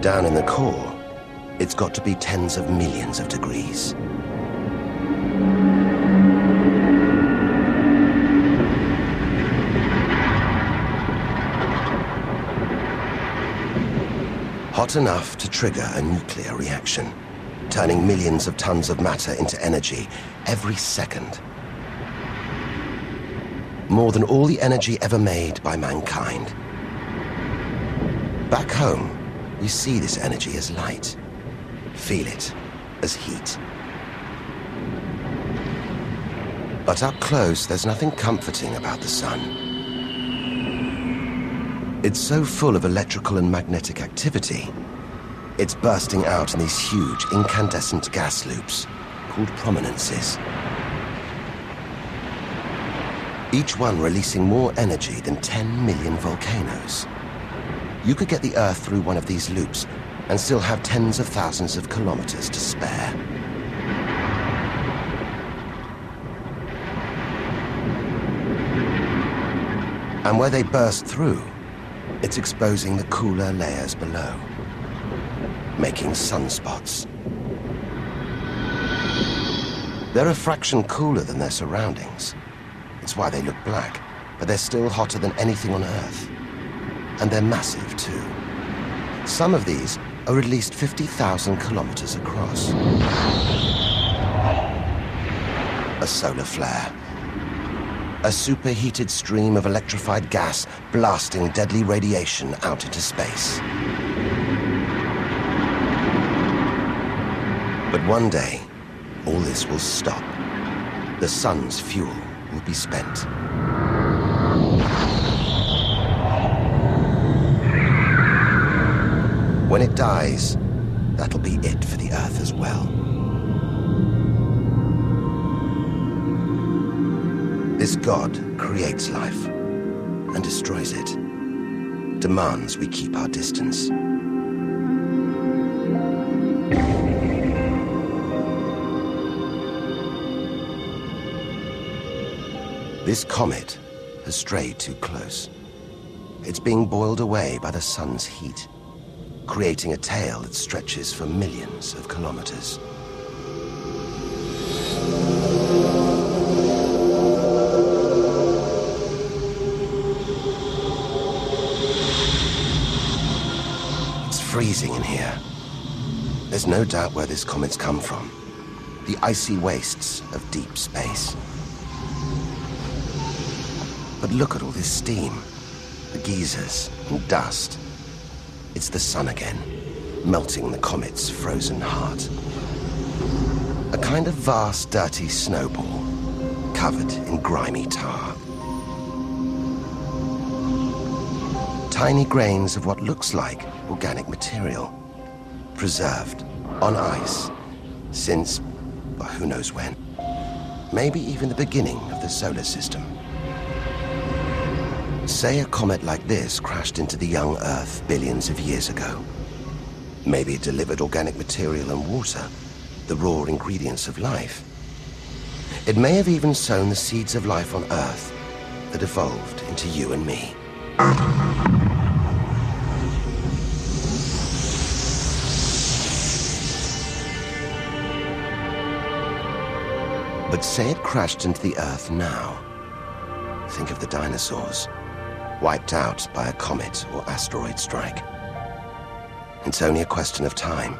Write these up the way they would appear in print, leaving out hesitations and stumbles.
Down in the core, it's got to be tens of millions of degrees. Hot enough to trigger a nuclear reaction, turning millions of tons of matter into energy every second. More than all the energy ever made by mankind. Back home, we see this energy as light, feel it as heat. But up close, there's nothing comforting about the sun. It's so full of electrical and magnetic activity, it's bursting out in these huge incandescent gas loops called prominences. Each one releasing more energy than 10 million volcanoes. You could get the Earth through one of these loops and still have tens of thousands of kilometers to spare. And where they burst through, it's exposing the cooler layers below, making sunspots. They're a fraction cooler than their surroundings. It's why they look black, but they're still hotter than anything on Earth. And they're massive, too. Some of these are at least 50,000 kilometers across. A solar flare. A superheated stream of electrified gas blasting deadly radiation out into space. But one day, all this will stop. The sun's fuel will be spent. When it dies, that'll be it for the Earth as well. This God creates life and destroys it, demands we keep our distance. This comet has strayed too close. It's being boiled away by the sun's heat, creating a tail that stretches for millions of kilometers. It's freezing in here. There's no doubt where this comet's come from. The icy wastes of deep space. But look at all this steam, the geysers and dust. It's the sun again, melting the comet's frozen heart. A kind of vast, dirty snowball, covered in grimy tar. Tiny grains of what looks like organic material, preserved on ice since, well, who knows when. Maybe even the beginning of the solar system. Say a comet like this crashed into the young Earth billions of years ago. Maybe it delivered organic material and water, the raw ingredients of life. It may have even sown the seeds of life on Earth that evolved into you and me. But say it crashed into the Earth now. Think of the dinosaurs, wiped out by a comet or asteroid strike. It's only a question of time.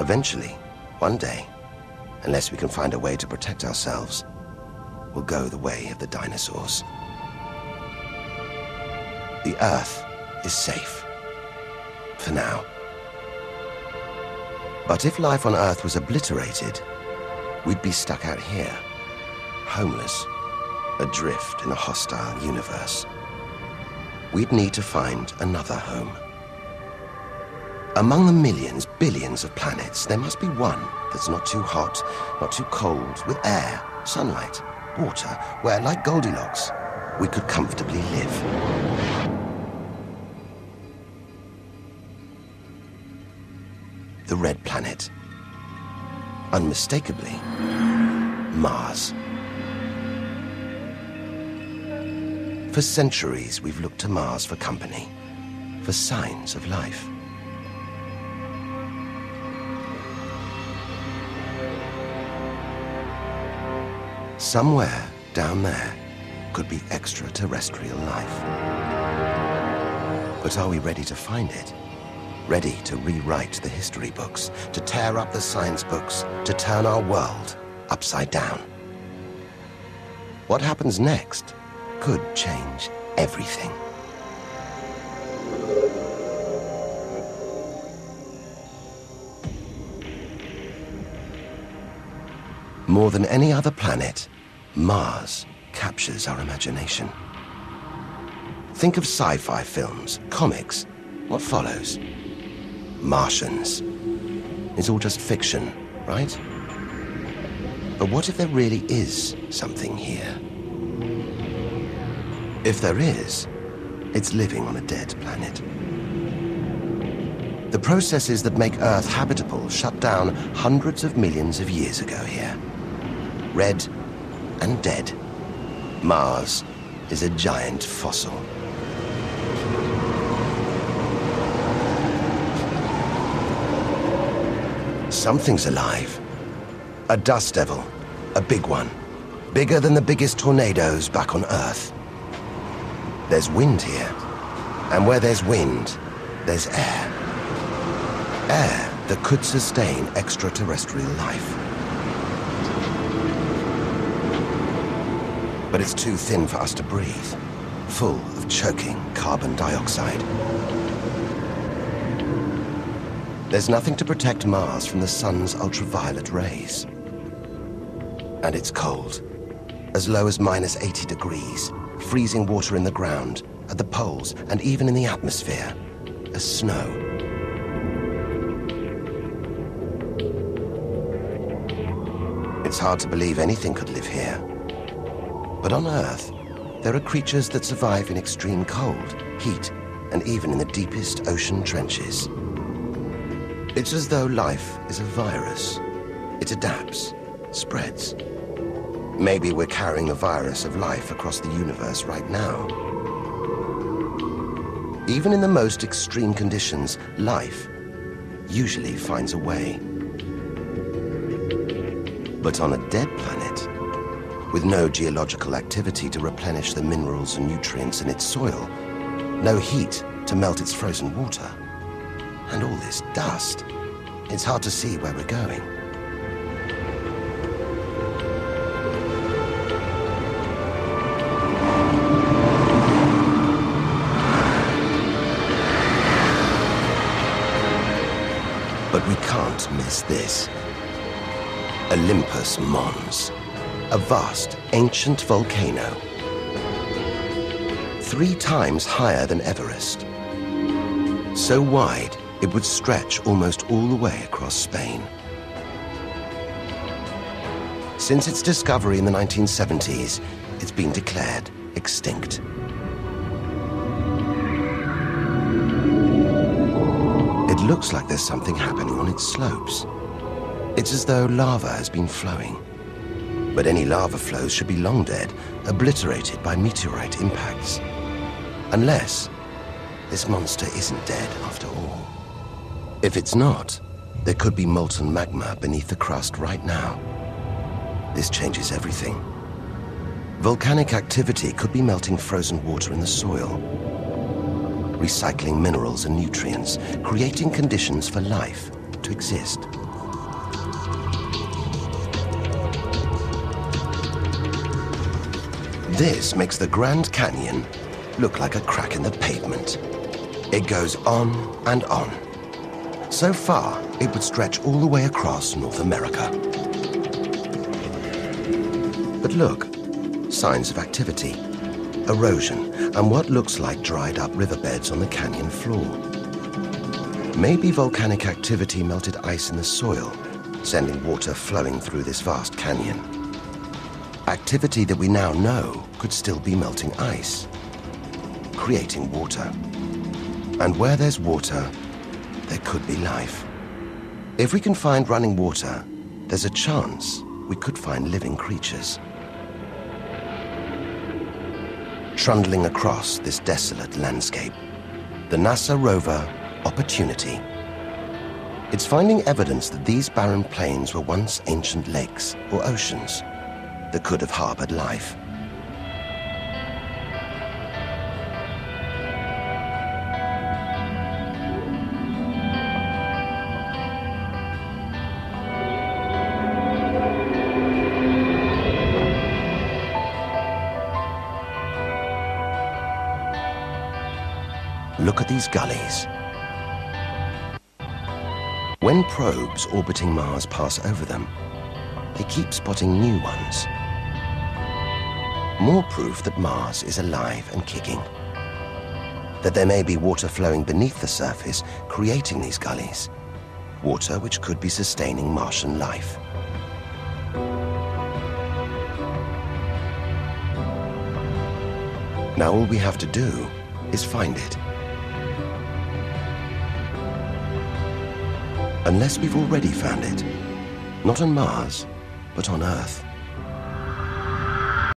Eventually, one day, unless we can find a way to protect ourselves, we'll go the way of the dinosaurs. The Earth is safe. For now. But if life on Earth was obliterated, we'd be stuck out here, homeless, adrift in a hostile universe. We'd need to find another home. Among the millions, billions of planets, there must be one that's not too hot, not too cold, with air, sunlight, water, where, like Goldilocks, we could comfortably live. The red planet. Unmistakably, Mars. For centuries, we've looked to Mars for company, for signs of life. Somewhere down there could be extraterrestrial life. But are we ready to find it? Ready to rewrite the history books, to tear up the science books, to turn our world upside down? What happens next could change everything. More than any other planet, Mars captures our imagination. Think of sci-fi films, comics. What follows? Martians. It's all just fiction, right? But what if there really is something here? If there is, it's living on a dead planet. The processes that make Earth habitable shut down hundreds of millions of years ago here. Red and dead. Mars is a giant fossil. Something's alive. A dust devil. A big one. Bigger than the biggest tornadoes back on Earth. There's wind here. And where there's wind, there's air. Air that could sustain extraterrestrial life. But it's too thin for us to breathe, full of choking carbon dioxide. There's nothing to protect Mars from the sun's ultraviolet rays. And it's cold, as low as -80 degrees, freezing water in the ground, at the poles, and even in the atmosphere, as snow. It's hard to believe anything could live here. But on Earth, there are creatures that survive in extreme cold, heat, and even in the deepest ocean trenches. It's as though life is a virus. It adapts, spreads. Maybe we're carrying the virus of life across the universe right now. Even in the most extreme conditions, life usually finds a way. But on a dead planet, with no geological activity to replenish the minerals and nutrients in its soil, no heat to melt its frozen water, and all this dust, it's hard to see where we're going. But we can't miss this. Olympus Mons. A vast, ancient volcano. 3 times higher than Everest. So wide, it would stretch almost all the way across Spain. Since its discovery in the 1970s, it's been declared extinct. It looks like there's something happening on its slopes. It's as though lava has been flowing. But any lava flows should be long dead, obliterated by meteorite impacts. Unless this monster isn't dead after all. If it's not, there could be molten magma beneath the crust right now. This changes everything. Volcanic activity could be melting frozen water in the soil, recycling minerals and nutrients, creating conditions for life to exist. This makes the Grand Canyon look like a crack in the pavement. It goes on and on. So far, it would stretch all the way across North America. But look, signs of activity, erosion, and what looks like dried up riverbeds on the canyon floor. Maybe volcanic activity melted ice in the soil, sending water flowing through this vast canyon. Activity that we now know could still be melting ice, creating water. And where there's water, there could be life. If we can find running water, there's a chance we could find living creatures. Trundling across this desolate landscape, the NASA rover Opportunity. It's finding evidence that these barren plains were once ancient lakes or oceans. that could have harbored life. Look at these gullies. When probes orbiting Mars pass over them, they keep spotting new ones. More proof that Mars is alive and kicking. That there may be water flowing beneath the surface, creating these gullies. Water which could be sustaining Martian life. Now all we have to do is find it. Unless we've already found it, not on Mars, but on Earth.